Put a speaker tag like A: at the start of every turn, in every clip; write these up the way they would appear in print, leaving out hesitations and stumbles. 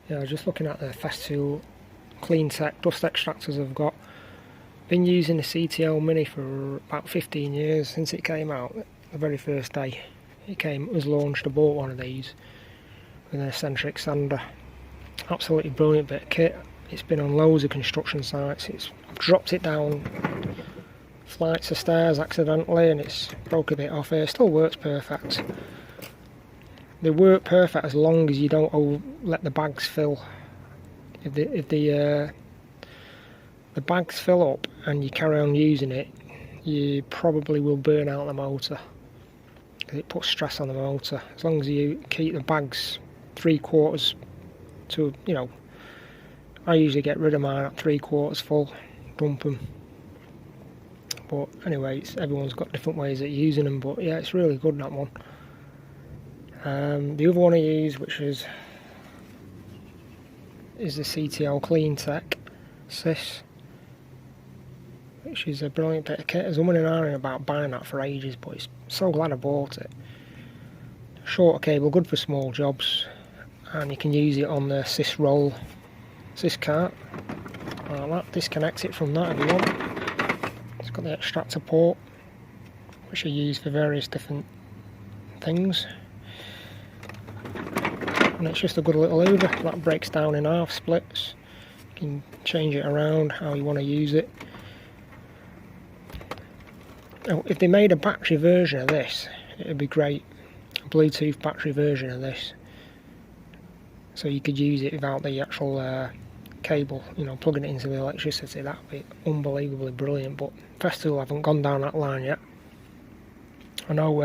A: Yeah, I was just looking at the Festool Clean Tec dust extractors I've got. Been using the CTL Mini for about 15 years since it came out. The very first day it was launched, I bought one of these with an eccentric sander. Absolutely brilliant bit of kit. It's been on loads of construction sites. I've dropped it down flights of stairs accidentally and it's broke a bit off here. It still works perfect. They work perfect as long as you don't let the bags fill. If the bags fill up and you carry on using it, you probably will burn out the motor. It puts stress on the motor. As long as you keep the bags 3/4 to, you know, I usually get rid of mine at 3/4 full, dump them. But anyway, everyone's got different ways of using them, but yeah, it's really good, that one. The other one I use, which is the CTL Clean Tec Ctl, which is a brilliant bit of kit. I was umming and ahhing about buying that for ages, but I'm so glad I bought it. Shorter cable, good for small jobs, and you can use it on the Cis roll, Cis cart, like that. Disconnect it from that if you want. It's got the extractor port, which I use for various different things. And it's just a good little lever that breaks down in half, splits. You can change it around how you want to use it. Now, if they made a battery version of this, it would be great. A Bluetooth battery version of this. So you could use it without the actual cable, you know, plugging it into the electricity. That would be unbelievably brilliant, but Festool haven't gone down that line yet. I know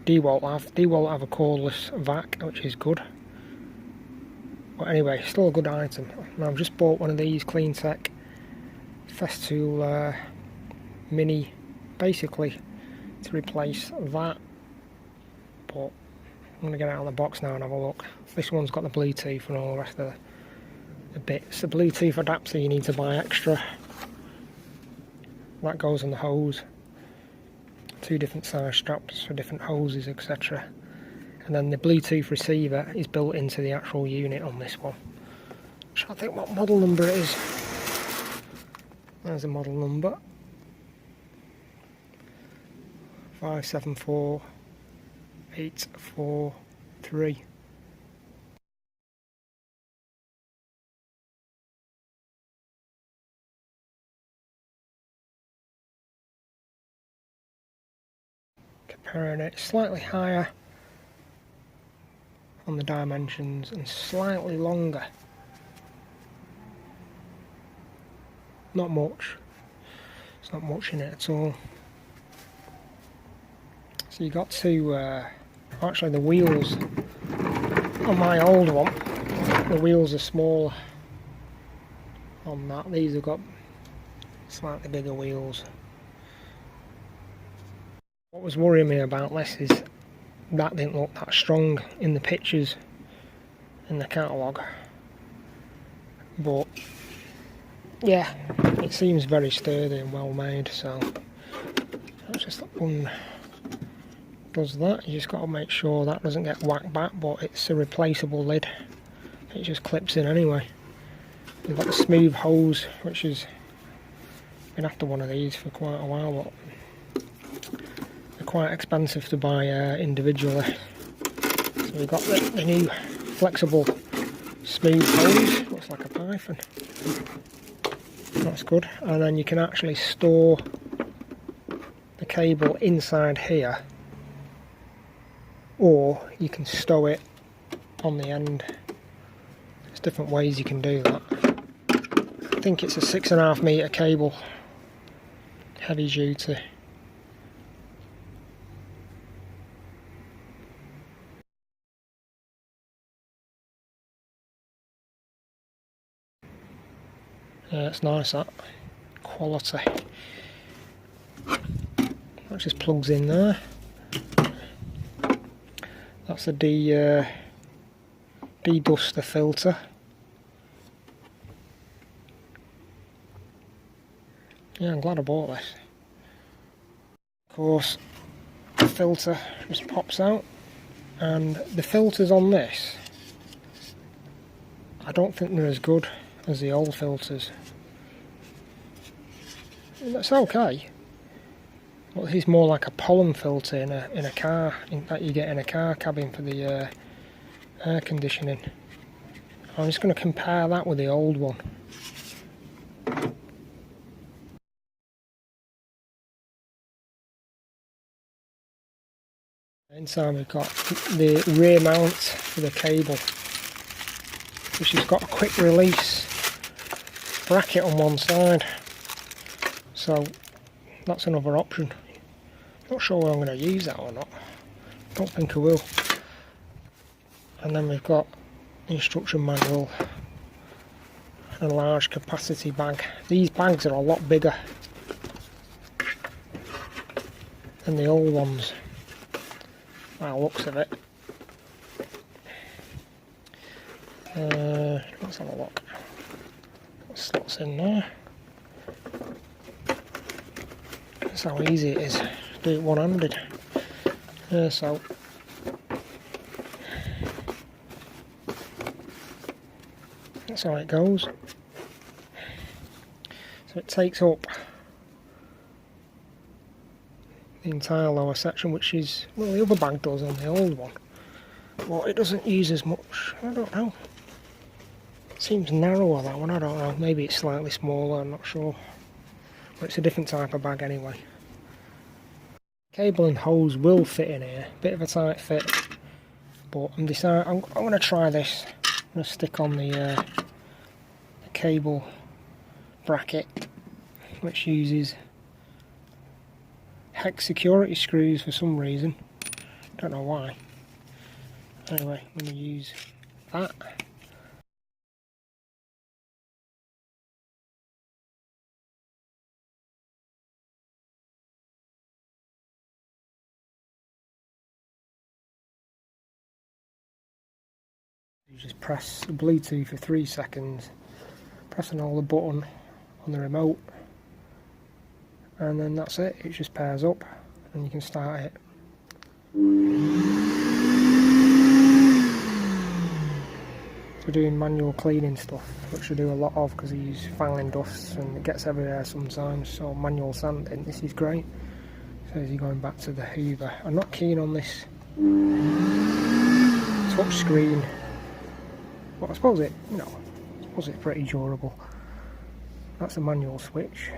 A: DeWalt have a cordless vac, which is good. But anyway, still a good item. Now I've just bought one of these Clean Tec Festool Mini, basically to replace that. But I'm going to get it out of the box now and have a look. This one's got the Bluetooth and all the rest of the bits. The Bluetooth adapter you need to buy extra. That goes on the hose. 2 different size straps for different hoses, etc. And then the Bluetooth receiver is built into the actual unit on this one. I'm trying to think what model number it is. There's a model number. 574843. Comparing it, slightly higher on the dimensions and slightly longer. Not much. It's not much in it at all. So you got to actually the wheels on my old one, the wheels are smaller on that. These have got slightly bigger wheels. What was worrying me about this is that didn't look that strong in the pictures in the catalogue, but yeah, it seems very sturdy and well made. So that's just that one does that. You just got to make sure that doesn't get whacked back, but it's a replaceable lid. It just clips in anyway. You've got the smooth hose, which has been after one of these for quite a while, but they're quite expensive to buy individually. So we've got the new flexible smooth hose, looks like a python. That's good. And then you can actually store the cable inside here, or you can stow it on the end. There's different ways you can do that. I think it's a 6.5 metre cable, heavy duty. Yeah, it's nice, that quality. That just plugs in there. That's a de-duster filter. Yeah, I'm glad I bought this. Of course, the filter just pops out, and the filters on this I don't think they're as good as the old filters. And that's okay. But this is more like a pollen filter in a car, that you get in a car cabin for the air conditioning. I'm just going to compare that with the old one. Inside we've got the rear mount for the cable, which has got a quick release bracket on one side, so that's another option. Not sure whether I'm going to use that or not, don't think I will. And then we've got the instruction manual and a large capacity bag. These bags are a lot bigger than the old ones by the looks of it. Let's have a look. What slots in there? That's how easy it is to do it one-handed. So that's how it goes. So it takes up the entire lower section, which is, well, the other bag does on the old one, but it doesn't use as much. I don't know. It seems narrower, that one. I don't know. Maybe it's slightly smaller, I'm not sure. But it's a different type of bag anyway. Cable and hose will fit in here. Bit of a tight fit, but I'm going to try this. I'm going to stick on the cable bracket, which uses hex security screws for some reason. Don't know why. Anyway, I'm going to use that. You just press the Bluetooth for 3 seconds, press and hold the button on the remote, and then that's it. It just pairs up and you can start it. For doing manual cleaning stuff, which I do a lot of because I use filing dusts and it gets everywhere sometimes, so manual sanding, this is great. So as you're going back to the Hoover, I'm not keen on this touch screen. Well, I suppose it's pretty durable. That's a manual switch.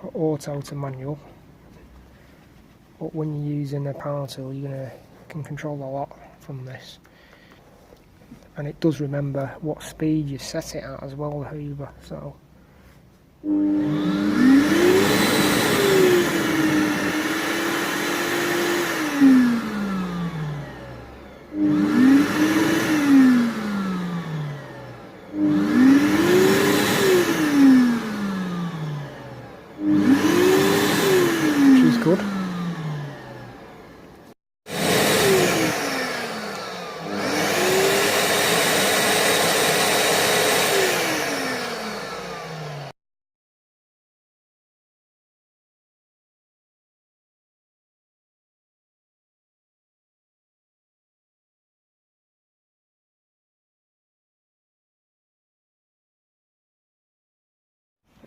A: For auto to manual. But when you're using the power tool, you can control a lot from this. And it does remember what speed you set it at as well, the Hoover. So. Good.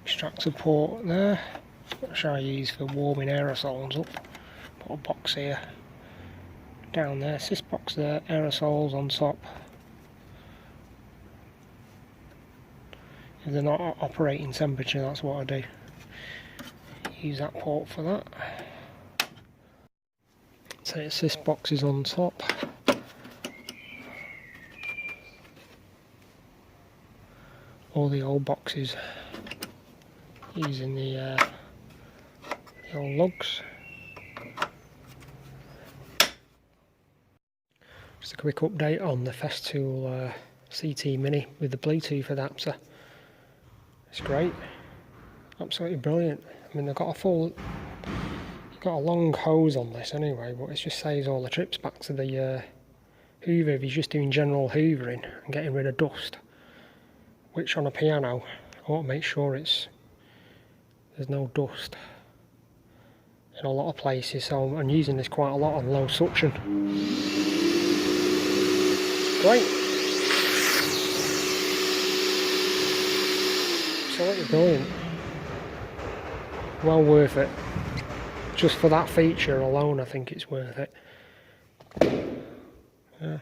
A: Extractor port there, which I use for warming aerosols up. Put a box here, down there, sys box there, aerosols on top. If they're not at operating temperature, that's what I do. Use that port for that. So it's sys boxes on top. All the old boxes using the old lugs. Just a quick update on the Festool CT Mini with the Bluetooth adapter. It's great, absolutely brilliant. I mean, they've got a long hose on this anyway, but it just saves all the trips back to the Hoover if you're just doing general hoovering and getting rid of dust. Which on a piano, I want to make sure there's no dust in a lot of places, so I'm using this quite a lot on low suction. Great. absolutely brilliant. Well worth it. Just for that feature alone, I think it's worth it. Yeah.